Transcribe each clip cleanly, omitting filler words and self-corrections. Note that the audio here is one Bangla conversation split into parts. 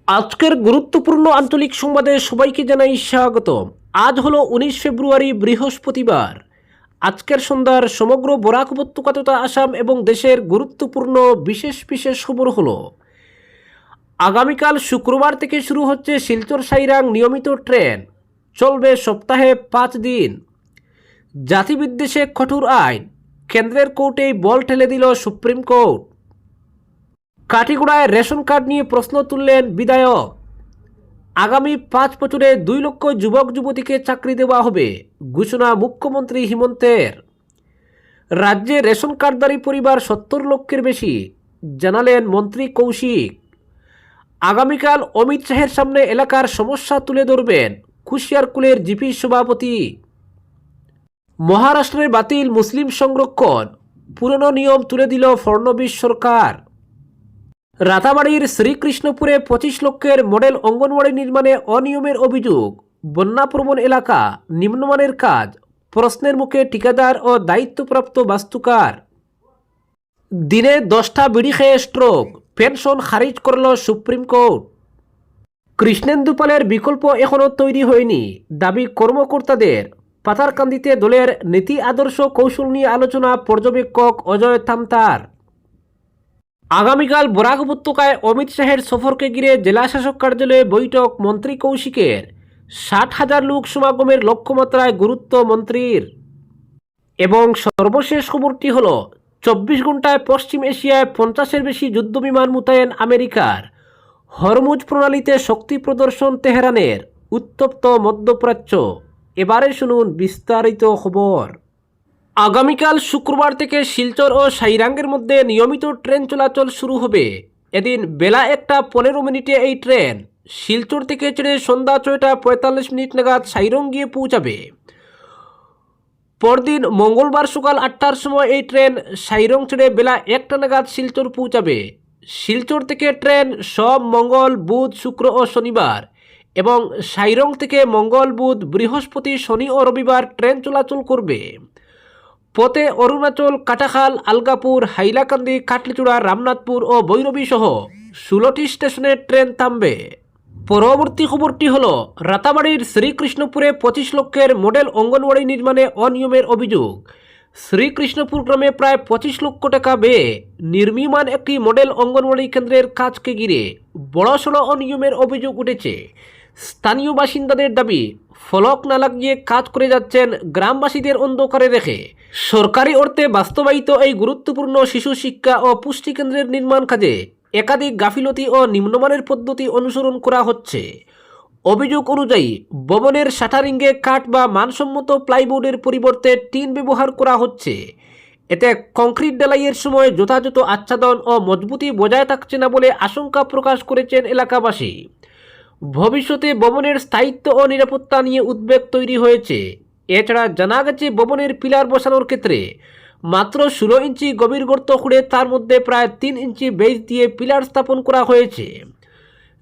আজকের গুরুত্বপূর্ণ আঞ্চলিক সংবাদে সবাইকে জানাই স্বাগতম। আজ হলো 19 ফেব্রুয়ারি, বৃহস্পতিবার। আজকের সন্ধ্যার সমগ্র বরাক উপত্যকা তথা আসাম এবং দেশের গুরুত্বপূর্ণ বিশেষ বিশেষ খবর হলো: আগামীকাল শুক্রবার থেকে শুরু হচ্ছে শিলচর সাইরাং নিয়মিত ট্রেন, চলবে সপ্তাহে 5 দিন। জাতিবিদ্বেষে কঠোর আইন, কেন্দ্রের কোর্টেই বল ঠেলে দিল সুপ্রিম কোর্ট। কাঠিগোড়ায় রেশন কার্ড নিয়ে প্রশ্ন তুললেন বিধায়ক। আগামী 5 বছরে 2 লক্ষ যুবক যুবতীকে চাকরি দেওয়া হবে, ঘোষণা মুখ্যমন্ত্রী হিমন্তের। রাজ্যে রেশন কার্ডধারী পরিবার 70 লক্ষের বেশি, জানালেন মন্ত্রী কৌশিক। আগামীকাল অমিত শাহের সামনে এলাকার সমস্যা তুলে ধরবেন কুশিয়ারকুলের জিপি সভাপতি। মহারাষ্ট্রের বাতিল মুসলিম সংরক্ষণ, পুরনো নিয়ম তুলে দিল ফড়নবিস সরকার। রাতাবাড়ির শ্রীকৃষ্ণপুরে 25 লক্ষের মডেল অঙ্গনওয়াড়ি নির্মাণে অনিয়মের অভিযোগ, বন্যাপ্রবণ এলাকা, নিম্নমানের কাজ, প্রশ্নের মুখে ঠিকাদার ও দায়িত্বপ্রাপ্ত বাস্তুকার। দিনে 10টা বিড়ি খেয়ে স্ট্রোক, পেনশন খারিজ করল সুপ্রিম কোর্ট। কৃষ্ণেন্দু পালের বিকল্প এখনও তৈরি হয়নি, দাবি কর্মকর্তাদের। পাথারকান্দিতে দলের নীতি আদর্শ কৌশল নিয়ে আলোচনা, পর্যবেক্ষক অজয় তামতার। আগামীকাল বরাক উপত্যকায় অমিত শাহের সফরকে ঘিরে জেলা শাসক কার্যালয়ে বৈঠক মন্ত্রী কৌশিকের। 60,000 লোক সমাগমের লক্ষ্যমাত্রায় গুরুত্ব মন্ত্রীর। এবং সর্বশেষ খবরটি হল, 24 ঘন্টায় পশ্চিম এশিয়ায় 50-এর বেশি যুদ্ধবিমান মোতায়েন আমেরিকার। হরমুজ প্রণালীতে শক্তি প্রদর্শন তেহরানের। উত্তপ্ত মধ্যপ্রাচ্য। এবারে শুনুন বিস্তারিত খবর। আগামীকাল শুক্রবার থেকে শিলচর ও সাইরাঙ্গের মধ্যে নিয়মিত ট্রেন চলাচল শুরু হবে। এদিন বেলা 1:15 এই ট্রেন শিলচর থেকে ছেড়ে সন্ধ্যা 6:45 নাগাদ সাইরং গিয়ে পৌঁছাবে। পরদিন মঙ্গলবার সকাল 8টার সময় এই ট্রেন সাইরং ছেড়ে বেলা 1টা নাগাদ শিলচর পৌঁছাবে। শিলচর থেকে ট্রেন সব মঙ্গল, বুধ, শুক্র ও শনিবার এবং সাইরং থেকে মঙ্গল, বুধ, বৃহস্পতি, শনি ও রবিবার ট্রেন চলাচল করবে। পথে অরুণাচল, কাটাখাল, আলগাপুর, হাইলাকান্দি, কাটলিচূড়া, রামনাথপুর ও ভৈরবী সহ 16টি স্টেশনে ট্রেন থামবে। পরবর্তী খবরটি হল, রাতাবাড়ির শ্রীকৃষ্ণপুরে 25 লক্ষের মডেল অঙ্গনওয়াড়ি নির্মাণে অনিয়মের অভিযোগ। শ্রীকৃষ্ণপুর গ্রামে প্রায় 25 লক্ষ টাকা ব্যয়ে নির্মীয়মান একটি মডেল অঙ্গনওয়াড়ি কেন্দ্রের কাজকে ঘিরে বড়সড় অনিয়মের অভিযোগ উঠেছে। স্থানীয় বাসিন্দাদের দাবি, ফলক না লাগিয়ে কাজ করে যাচ্ছেন গ্রামবাসীদের অন্ধকারে রেখে। সরকারি অর্থে বাস্তবায়িত এই গুরুত্বপূর্ণ শিশু শিক্ষা ও পুষ্টি কেন্দ্রের নির্মাণ কাজে একাধিক গাফিলতি ও নিম্নমানের পদ্ধতি অনুসরণ করা হচ্ছে। অভিযোগ অনুযায়ী ভবনের শাটারিংয়ে কাঠ বা মানসম্মত প্লাইবোর্ডের পরিবর্তে টিন ব্যবহার করা হচ্ছে। এতে কংক্রিট ঢালাইয়ের সময় যথাযথ আচ্ছাদন ও মজবুতি বজায় থাকছে না বলে আশঙ্কা প্রকাশ করেছেন এলাকাবাসী। ভবিষ্যতে ভবনের স্থায়িত্ব ও নিরাপত্তা নিয়ে উদ্বেগ তৈরি হয়েছে। এছাড়া জানা গেছে, ভবনের পিলার বসানোর ক্ষেত্রে মাত্র 16 ইঞ্চি গভীর গর্ত খুঁড়ে তার মধ্যে প্রায় 3 ইঞ্চি বেজ দিয়ে পিলার স্থাপন করা হয়েছে।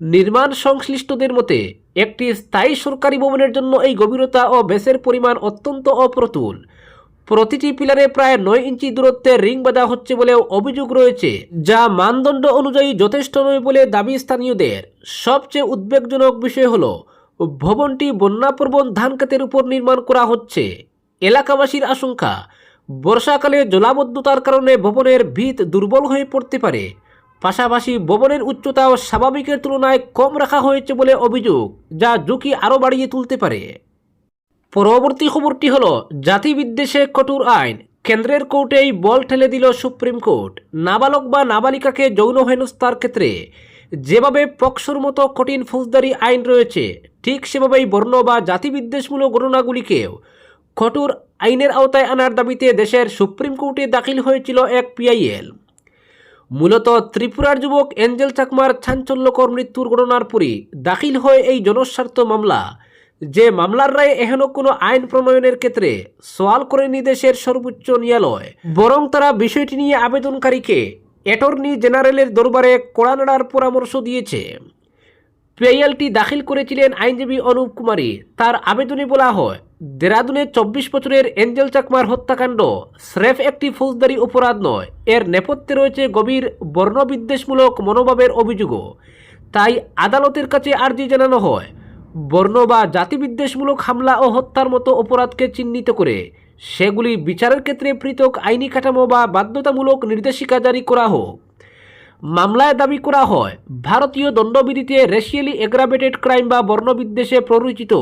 নির্মাণ সংশ্লিষ্টদের মতে, একটি স্থায়ী সরকারি ভবনের জন্য এই গভীরতা ও বেসের পরিমাণ অত্যন্ত অপ্রতুল। প্রতিটি পিলারে প্রায় 9 ইঞ্চি দূরত্বে রিং বাঁধা হচ্ছে বলেও অভিযোগ রয়েছে, যা মানদণ্ড অনুযায়ী যথেষ্ট নয় বলে দাবি স্থানীয়দের। সবচেয়ে উদ্বেগজনক বিষয় হল, ভবনটি বন্যাপ্রবণ ধান ক্ষেতের উপর নির্মাণ করা হচ্ছে। এলাকাবাসীর আশঙ্কা, বর্ষাকালে জলাবদ্ধতার কারণে ভবনের ভিত দুর্বল হয়ে পড়তে পারে। পাশাপাশি ভবনের উচ্চতাও স্বাভাবিকের তুলনায় কম রাখা হয়েছে বলে অভিযোগ, যা ঝুঁকি আরও বাড়িয়ে তুলতে পারে। পরবর্তী খবরটি হল, জাতিবিদ্বেষে কঠোর আইন, কেন্দ্রের কোর্টেই বল ঠেলে দিল সুপ্রিম কোর্ট। নাবালক বা নাবালিকাকে যৌন হেনস্থার ক্ষেত্রে যেভাবে পক্সোর মতো কঠিন ফৌজদারি আইন রয়েছে, ঠিক সেভাবেই বর্ণ বা জাতিবিদ্বেষমূলক ঘটনাগুলিকেও কঠোর আইনের আওতায় আনার দাবিতে দেশের সুপ্রিম কোর্টে দাখিল হয়েছিল এক পিআইএল। মূলত ত্রিপুরার যুবক এঞ্জেল চাকমার চাঞ্চল্যকর মৃত্যুর ঘটনার পরই দাখিল হয় এই জনস্বার্থ মামলা। যে মামলার রায়ে এখনও কোনো আইন প্রণয়নের ক্ষেত্রে সওয়াল করেনি দেশের সর্বোচ্চ ন্যায়ালয়, বরং তারা বিষয়টি নিয়ে আবেদনকারীকে অ্যাটর্নি জেনারেলের দরবারে কড়া নাড়ার পরামর্শ দিয়েছে। পিআইএলটি দাখিল করেছিলেন আইনজীবী অনুপ কুমারী। তার আবেদনে বলা হয়, দেরাদুনে 24 বছরের এঞ্জেল চাকমার হত্যাকাণ্ড স্রেফ একটি ফৌজদারি অপরাধ নয়, এর নেপথ্যে রয়েছে গভীর বর্ণবিদ্বেষমূলক মনোভাবের অভিযোগও। তাই আদালতের কাছে আর্জি জানানো হয় বর্ণ বা জাতিবিদ্বেষমূলক হামলা ও হত্যার মতো অপরাধকে চিহ্নিত করে সেগুলি বিচারের ক্ষেত্রে পৃথক আইনি কাঠামো বা বাধ্যতামূলক নির্দেশিকা জারি করা হোক। মামলায় দাবি করা হয় ভারতীয় দণ্ডবিধিতে রেশিয়ালি এগ্রাভেটেড ক্রাইম বা বর্ণবিদ্বেষে প্ররোচিত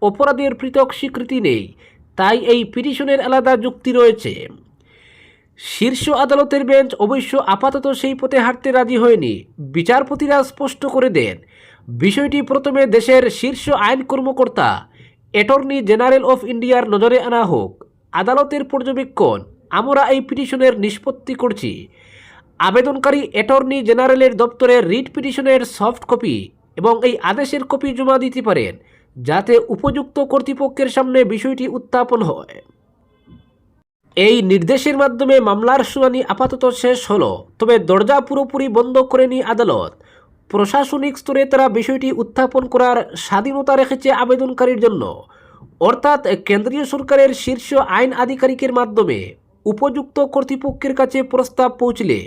অপরাধের পৃথক স্বীকৃতি নেই, তাই এই পিটিশনের আলাদা যুক্তি রয়েছে। শীর্ষ আদালতের বেঞ্চ অবশ্য আপাতত সেই পথে হাঁটতে রাজি হয়নি। বিচারপতিরা স্পষ্ট করে দেন বিষয়টি প্রথমে দেশের শীর্ষ আইন কর্মকর্তা অ্যাটর্নি জেনারেল অফ ইন্ডিয়ার নজরে আনা হোক। আদালতের পর্যবেক্ষণ, আমরা এই পিটিশনের নিষ্পত্তি করছি। আবেদনকারী অ্যাটর্নি জেনারেলের দপ্তরে রিট পিটিশনের সফট কপি এবং এই আদেশের কপি জমা দিতে পারেন, যাতে উপযুক্ত কর্তৃপক্ষের সামনে বিষয়টি উত্থাপন হয়। এই নির্দেশের মাধ্যমে মামলার শুনানি আপাতত শেষ হলো, তবে দরজা পুরোপুরি বন্ধ করেনি আদালত। প্রশাসনিক স্তরে তারা বিষয়টি উত্থাপন করার স্বাধীনতা রেখেছে আবেদনকারীর জন্য, অর্থাৎ কেন্দ্রীয় সরকারের শীর্ষ আইন আধিকারিকের মাধ্যমে উপযুক্ত কর্তৃপক্ষের কাছে প্রস্তাব পৌঁছলে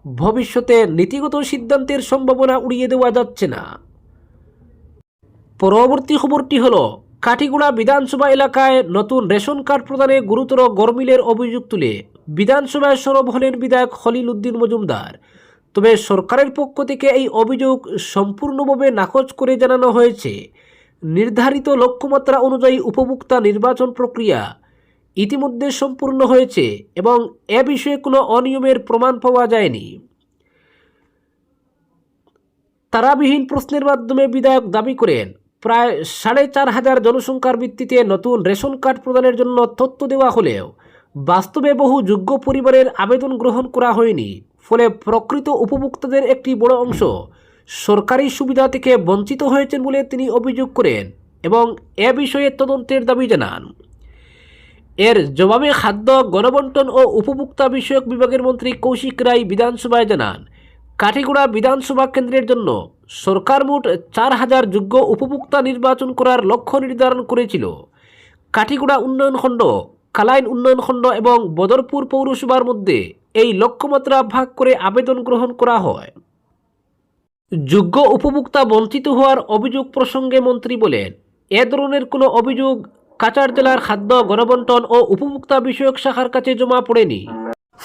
ভবিষ্যতে নীতিগত সিদ্ধান্তের সম্ভাবনা উড়িয়ে দেওয়া যাচ্ছে না। পরবর্তী খবরটি হলো কাঠিগোড়া বিধানসভা এলাকায় নতুন রেশন কার্ড প্রদানে গুরুতর গরমিলের অভিযোগ তুলে বিধানসভায় সরব হলেন বিধায়ক খলিল উদ্দিন মজুমদার। তবে সরকারের পক্ষ থেকে এই অভিযোগ সম্পূর্ণভাবে নাকচ করে জানানো হয়েছে নির্ধারিত লক্ষ্যমাত্রা অনুযায়ী উপভোক্তা নির্বাচন প্রক্রিয়া ইতিমধ্যে সম্পূর্ণ হয়েছে এবং এ বিষয়ে কোনো অনিয়মের প্রমাণ পাওয়া যায়নি। তারাবিহীন প্রশ্নের মাধ্যমে বিধায়ক দাবি করেন প্রায় ৪,৫০০ জনসংখ্যার ভিত্তিতে নতুন রেশন কার্ড প্রদানের জন্য তথ্য দেওয়া হলেও বাস্তবে বহু যোগ্য পরিবারের আবেদন গ্রহণ করা হয়নি, ফলে প্রকৃত উপভোক্তাদের একটি বড় অংশ সরকারি সুবিধা থেকে বঞ্চিত হয়েছেন বলে তিনি অভিযোগ করেন এবং এ বিষয়ে তদন্তের দাবি জানান। এর জবাবে খাদ্য, গণবণ্টন ও উপভোক্তা বিষয়ক বিভাগের মন্ত্রী কৌশিক রায় বিধানসভায় জানান কাঠিগোড়া বিধানসভা কেন্দ্রের জন্য সরকার মোট ৪,০০০ যোগ্য উপভোক্তা নির্বাচন করার লক্ষ্য নির্ধারণ করেছিল। কাঠিগোড়া উন্নয়ন খণ্ড, কালাইন উন্নয়ন খণ্ড এবং বদরপুর পৌরসভার মধ্যে এই লক্ষ্যমাত্রা ভাগ করে আবেদন গ্রহণ করা হয়। যোগ্য উপভোক্তা বঞ্চিত হওয়ার অভিযোগ প্রসঙ্গে মন্ত্রী বলেন, এ ধরনের কোনো অভিযোগ কাছাড় জেলার খাদ্য, গণবণ্টন ও উপভোক্তা বিষয়ক শাখার কাছে জমা পড়েনি।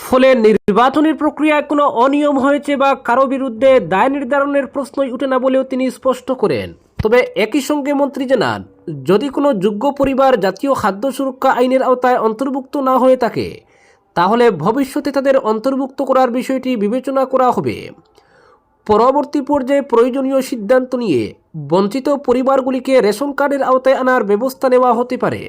ফলে নির্বাচনের প্রক্রিয়ায় কোনো অনিয়ম হয়েছে বা কারো বিরুদ্ধে দায় নির্ধারণের প্রশ্নই উঠে না বলেও তিনি স্পষ্ট করেন। তবে একই সঙ্গে মন্ত্রী জানান, যদি কোনো যোগ্য পরিবার জাতীয় খাদ্য সুরক্ষা আইনের আওতায় অন্তর্ভুক্ত না হয়ে থাকে, তাহলে ভবিষ্যতে তাদের অন্তর্ভুক্ত করার বিষয়টি বিবেচনা করা হবে। পরবর্তী পর্যায়ে প্রয়োজনীয় সিদ্ধান্ত নিয়ে বঞ্চিত পরিবারগুলিকে রেশন কার্ডের আওতায় আনার ব্যবস্থা নেওয়া হতে পারে।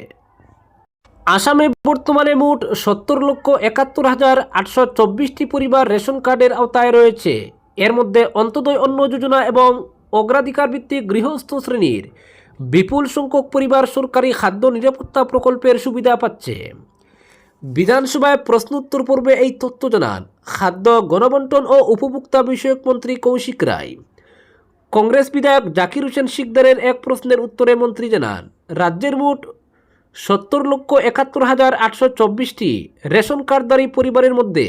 আসামে বর্তমানে মোট ৭০,৭১,৮২৪টি পরিবার রেশন কার্ডের আওতায় রয়েছে। এর মধ্যে অন্তোদয় অন্ন যোজনা এবং অগ্রাধিকার ভিত্তিক গৃহস্থ শ্রেণীর বিপুল সংখ্যক পরিবার সরকারি খাদ্য নিরাপত্তা প্রকল্পের সুবিধা পাচ্ছে। বিধানসভায় প্রশ্নোত্তর পর্বে এই তথ্য জানান খাদ্য, গণবণ্টন ও উপভোক্তা বিষয়ক মন্ত্রী কৌশিক রায়। কংগ্রেস বিধায়ক জাকির হোসেন শিকদারের এক প্রশ্নের উত্তরে মন্ত্রী জানান, রাজ্যের মোট ৭০,৭১,৮২৪টি রেশন কার্ডধারী পরিবারের মধ্যে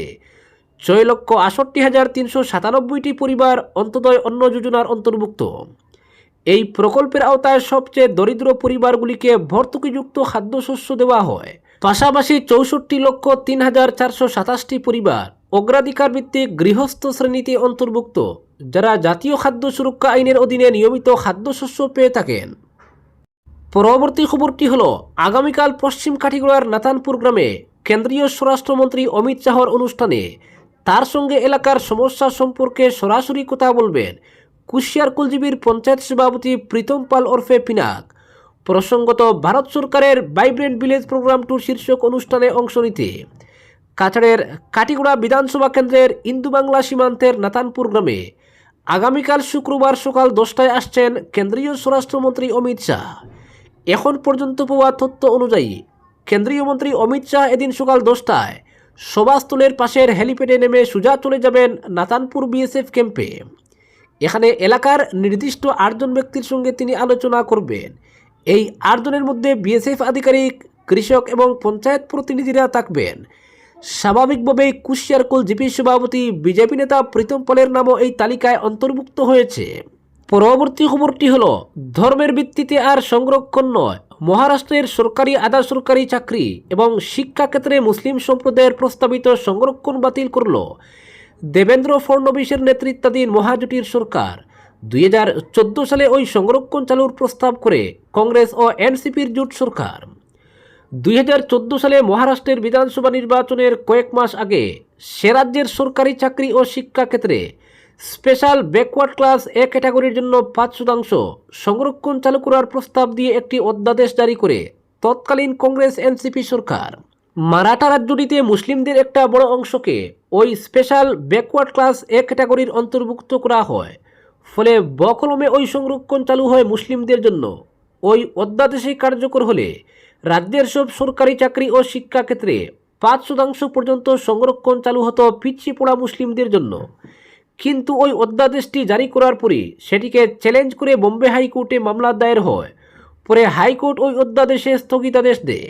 ৬,৬৮,৩৯৭টি পরিবার অন্তোদয় অন্ন যোজনার অন্তর্ভুক্ত। এই প্রকল্পের আওতায় সবচেয়ে দরিদ্র পরিবারগুলিকে ভর্তুকিযুক্ত খাদ্যশস্য দেওয়া হয়। পাশাপাশি ৬৪,০৩,৪২৭টি পরিবার অগ্রাধিকার ভিত্তিক গৃহস্থ শ্রেণীতে অন্তর্ভুক্ত, যারা জাতীয় খাদ্য সুরক্ষা আইনের অধীনে নিয়মিত খাদ্যশস্য পেয়ে থাকেন। পরবর্তী খবরটি হল আগামীকাল পশ্চিম কাঠিগড়ার নাতানপুর গ্রামে কেন্দ্রীয় স্বরাষ্ট্রমন্ত্রী অমিত শাহর অনুষ্ঠানে তার সঙ্গে এলাকার সমস্যা সম্পর্কে সরাসরি কথা বলবেন কুশিয়ার কুলজিবির পঞ্চায়েত সভাপতি প্রীতম পাল ওরফে পিনাক। প্রসঙ্গত, ভারত সরকারের ভাইব্রেন্ট ভিলেজ প্রোগ্রাম 2 শীর্ষক অনুষ্ঠানে অংশ নিতে কাছাড়ের কাঠিগড়া বিধানসভা কেন্দ্রের ইন্দু বাংলা সীমান্তের নাতানপুর গ্রামে আগামীকাল শুক্রবার সকাল 10টায় আসছেন কেন্দ্রীয় স্বরাষ্ট্রমন্ত্রী অমিত শাহ। এখন পর্যন্ত পাওয়া তথ্য অনুযায়ী কেন্দ্রীয় মন্ত্রী অমিত শাহ এদিন সকাল 10টায় সভাস্থলের পাশের হেলিপ্যাডে নেমে সোজা চলে যাবেন নাতানপুর বিএসএফ ক্যাম্পে। এখানে এলাকার নির্দিষ্ট 8 জন ব্যক্তির সঙ্গে তিনি আলোচনা করবেন। এই 8 জনের মধ্যে বিএসএফ আধিকারিক, কৃষক এবং পঞ্চায়েত প্রতিনিধিরা থাকবেন। স্বাভাবিকভাবেই কুশিয়ার কুলজিপি সভাপতি বিজেপি নেতা প্রীতম পালের নামও এই তালিকায় অন্তর্ভুক্ত হয়েছে। পরবর্তী খবরটি হলো ধর্মের ভিত্তিতে আর সংরক্ষণ নয়, মহারাষ্ট্রের সরকারি আধা সরকারি চাকরি এবং শিক্ষাক্ষেত্রে মুসলিম সম্প্রদায়ের প্রস্তাবিত সংরক্ষণ বাতিল করল দেবেন্দ্র ফডনবিসের নেতৃত্বাধীন মহাজোটের সরকার। 2014 সালে ওই সংরক্ষণ চালুর প্রস্তাব করে কংগ্রেস ও এনসিপির জোট সরকার। 2014 সালে মহারাষ্ট্রের বিধানসভা নির্বাচনের কয়েক মাস আগে সে রাজ্যের সরকারি চাকরি ও শিক্ষাক্ষেত্রে স্পেশাল ব্যাকওয়ার্ড ক্লাস এ ক্যাটাগরির জন্য 5% সংরক্ষণ চালু করার প্রস্তাব দিয়ে একটি অধ্যাদেশ জারি করে তৎকালীন কংগ্রেস এনসিপি সরকার। মারাঠা রাজ্যটিতে মুসলিমদের একটা বড় অংশকে ওই স্পেশাল ব্যাকওয়ার্ড ক্লাস এ ক্যাটাগরির অন্তর্ভুক্ত করা হয়, ফলে বকলমে ওই সংরক্ষণ চালু হয় মুসলিমদের জন্য। ওই অধ্যাদেশে কার্যকর হলে রাজ্যের সব সরকারি চাকরি ও শিক্ষাক্ষেত্রে 5% পর্যন্ত সংরক্ষণ চালু হতো পিছিয়ে পড়া মুসলিমদের জন্য। কিন্তু ওই অধ্যাদেশটি জারি করার পরে সেটিকে চ্যালেঞ্জ করে বোম্বে হাইকোর্টে মামলা দায়ের হয়। পরে হাইকোর্ট ওই অধ্যাদেশে স্থগিতাদেশ দেয়।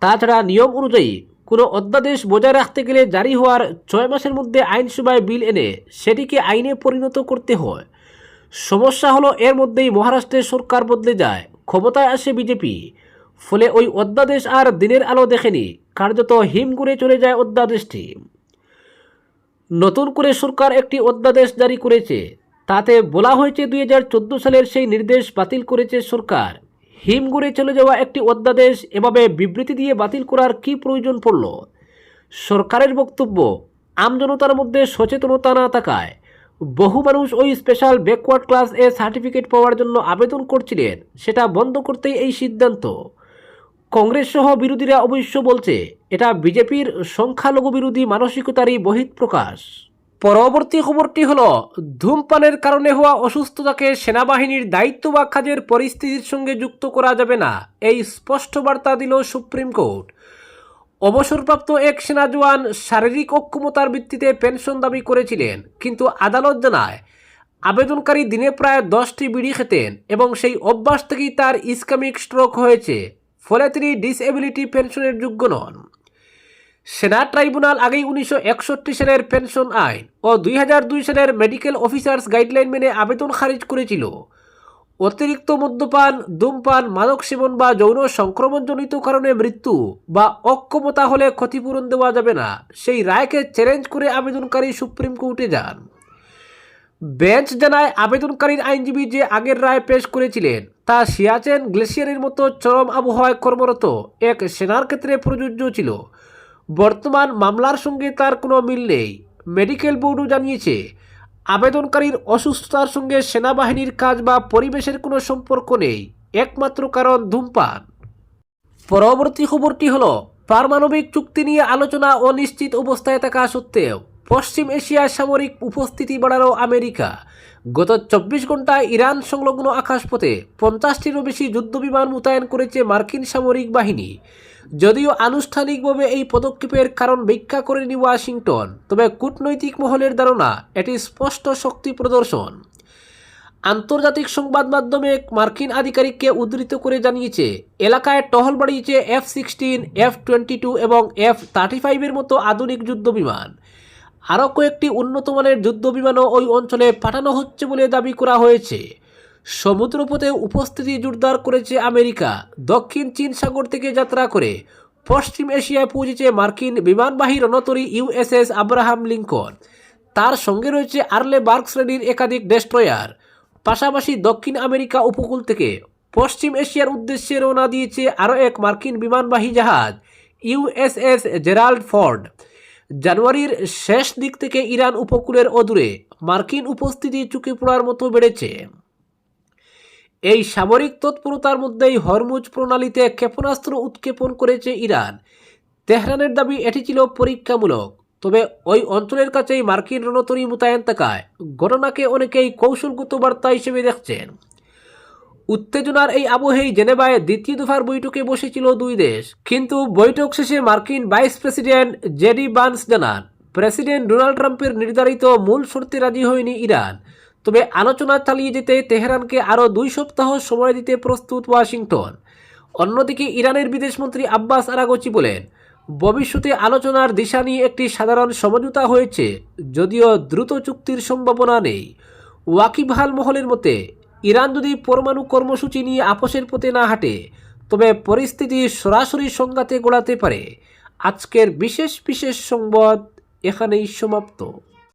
তাছাড়া নিয়ম অনুযায়ী কোনো অধ্যাদেশ বজায় রাখতে গেলে জারি হওয়ার 6 মাসের মধ্যে আইনসভায় বিল এনে সেটিকে আইনে পরিণত করতে হয়। সমস্যা হলো এর মধ্যেই মহারাষ্ট্রের সরকার বদলে যায়, ক্ষমতায় আসে বিজেপি। ফলে ওই অধ্যাদেশ আর দিনের আলো দেখেনি, কার্যত হিমঘরে চলে যায় অধ্যাদেশটি। নতুন করে সরকার একটি অধ্যাদেশ জারি করেছে, তাতে বলা হয়েছে 2014 সালের সেই নির্দেশ বাতিল করেছে সরকার। হিমঘরে চলে যাওয়া একটি অধ্যাদেশ এভাবে বিবৃতি দিয়ে বাতিল করার কি প্রয়োজন পড়ল? সরকারের বক্তব্য, আমজনতার মধ্যে সচেতনতা না থাকায় বহু মানুষ ওই special backward class A certificate পাওয়ার জন্য আবেদন করছিলেন, সেটা বন্ধ করতেই এই সিদ্ধান্ত। কংগ্রেস সহ বিরোধীরা অবশ্য বলছে এটা বিজেপির সংখ্যালঘু বিরোধী মানসিকতারই বহিঃপ্রকাশ। পরবর্তী খবরটি হলো ধূমপানের কারণে হওয়া অসুস্থতাকে সেনাবাহিনীর দায়িত্ব বা কাজের পরিস্থিতির সঙ্গে যুক্ত করা যাবে না, এই স্পষ্ট বার্তা দিল সুপ্রিম কোর্ট। অবসরপ্রাপ্ত এক সেনা জওয়ান শারীরিক অক্ষমতার ভিত্তিতে পেনশন দাবি করেছিলেন, কিন্তু আদালত জানায় আবেদনকারী দিনে প্রায় 10টি বিড়ি খেতেন এবং সেই অভ্যাস থেকেই তার ইসকামিক স্ট্রোক হয়েছে, ফলে তিনি ডিসএবিলিটি পেনশনের যোগ্য নন। সেনা ট্রাইব্যুনাল আগেই 1961 সালের পেনশন আইন ও 2002 সালের মেডিকেল অফিসার্স গাইডলাইন মেনে আবেদন খারিজ করেছিল। অতিরিক্ত মদ্যপান, ধূমপান, মাদক সেবন বা যৌন সংক্রমণজনিত কারণে মৃত্যু বা অক্ষমতা হলে ক্ষতিপূরণ দেওয়া যাবে না, সেই রায়কে চ্যালেঞ্জ করে আবেদনকারী সুপ্রিম কোর্টে যান। বেঞ্চ জানায় আবেদনকারীর আইনজীবী যে আগের রায় পেশ করেছিলেন তা সিয়াচেন গ্লেশিয়ারের মতো চরম আবহাওয়ায় কর্মরত এক সেনার ক্ষেত্রে প্রযোজ্য ছিল। বর্তমান মামলার সঙ্গে তার কোনো মিল নেই। মেডিকেল বোর্ডও জানিয়েছে আবেদনকারীর অসুস্থতার সঙ্গে সেনাবাহিনীর কাজ বা পরিবেশের কোনো সম্পর্ক নেই, একমাত্র কারণ ধূমপান। পরবর্তী খবরটি হলো পারমাণবিক চুক্তি নিয়ে আলোচনা অনিশ্চিত অবস্থায় থাকা সত্ত্বেও পশ্চিম এশিয়ায় সামরিক উপস্থিতি বাড়ালো আমেরিকা। গত 24 ঘন্টায় ইরান সংলগ্ন আকাশপথে 50টিরও বেশি যুদ্ধবিমান মোতায়েন করেছে মার্কিন সামরিক বাহিনী। যদিও আনুষ্ঠানিকভাবে এই পদক্ষেপের কারণ ব্যাখ্যা করেনি ওয়াশিংটন, তবে কূটনৈতিক মহলের ধারণা এটি স্পষ্ট শক্তি প্রদর্শন। আন্তর্জাতিক সংবাদ মাধ্যমে এক মার্কিন আধিকারিককে উদ্ধৃত করে জানিয়েছে এলাকায় টহল বাড়িয়েছে F-16, F-22 এবং F-35 মতো আধুনিক যুদ্ধবিমান। আরও কয়েকটি উন্নত মানের যুদ্ধবিমানও ওই অঞ্চলে পাঠানো হচ্ছে বলে দাবি করা হয়েছে। সমুদ্রপথে উপস্থিতি জোরদার করেছে আমেরিকা। দক্ষিণ চীন সাগর থেকে যাত্রা করে পশ্চিম এশিয়ায় পৌঁছেছে মার্কিন বিমানবাহী রণতরী USS আব্রাহাম লিঙ্কন। তার সঙ্গে রয়েছে আর্লে বার্গ শ্রেণীর একাধিক ডেস্ট্রয়ার। পাশাপাশি দক্ষিণ আমেরিকা উপকূল থেকে পশ্চিম এশিয়ার উদ্দেশ্যে রওনা দিয়েছে আরও এক মার্কিন বিমানবাহী জাহাজ USS জেরাল্ড ফোর্ড। জানুয়ারির শেষ দিক থেকে ইরান উপকূলের অদূরে মার্কিন উপস্থিতি চোখে পড়ার মতো বেড়েছে। এই সামরিক তৎপরতার মধ্যেই হরমুজ প্রণালীতে ক্ষেপণাস্ত্র উৎক্ষেপণ করেছে ইরান। তেহরানের দাবি এটি ছিল পরীক্ষামূলক, তবে ওই অঞ্চলের কাছেই মার্কিন রণতরী মোতায়েন থাকায় ঘটনাকে অনেকেই কৌশলগত বার্তা হিসেবে দেখছেন। উত্তেজনার এই আবহেই জেনেভায় দ্বিতীয় দফার বৈঠকে বসেছিল দুই দেশ, কিন্তু বৈঠক শেষে মার্কিন ভাইস প্রেসিডেন্ট জেডি ভান্স জানান প্রেসিডেন্ট ডোনাল্ড ট্রাম্পের নির্ধারিত মূল শর্তে রাজি হয়নি ইরান। তবে আলোচনা চালিয়ে যেতে তেহরানকে আরও 2 সপ্তাহ সময় দিতে প্রস্তুত ওয়াশিংটন। অন্যদিকে ইরানের বিদেশমন্ত্রী আব্বাস আরাগচি বলেন ভবিষ্যতে আলোচনার দিশা নিয়ে একটি সাধারণ সমঝোতা হয়েছে, যদিও দ্রুত চুক্তির সম্ভাবনা নেই। ওয়াকিবহাল মহলের মতে ইরান যদি পরমাণু কর্মসূচি নিয়ে আপোষের পথে না হাঁটে তবে পরিস্থিতি সরাসরি সংঘাতে গড়াতে পারে। আজকের বিশেষ সংবাদ এখানেই সমাপ্ত।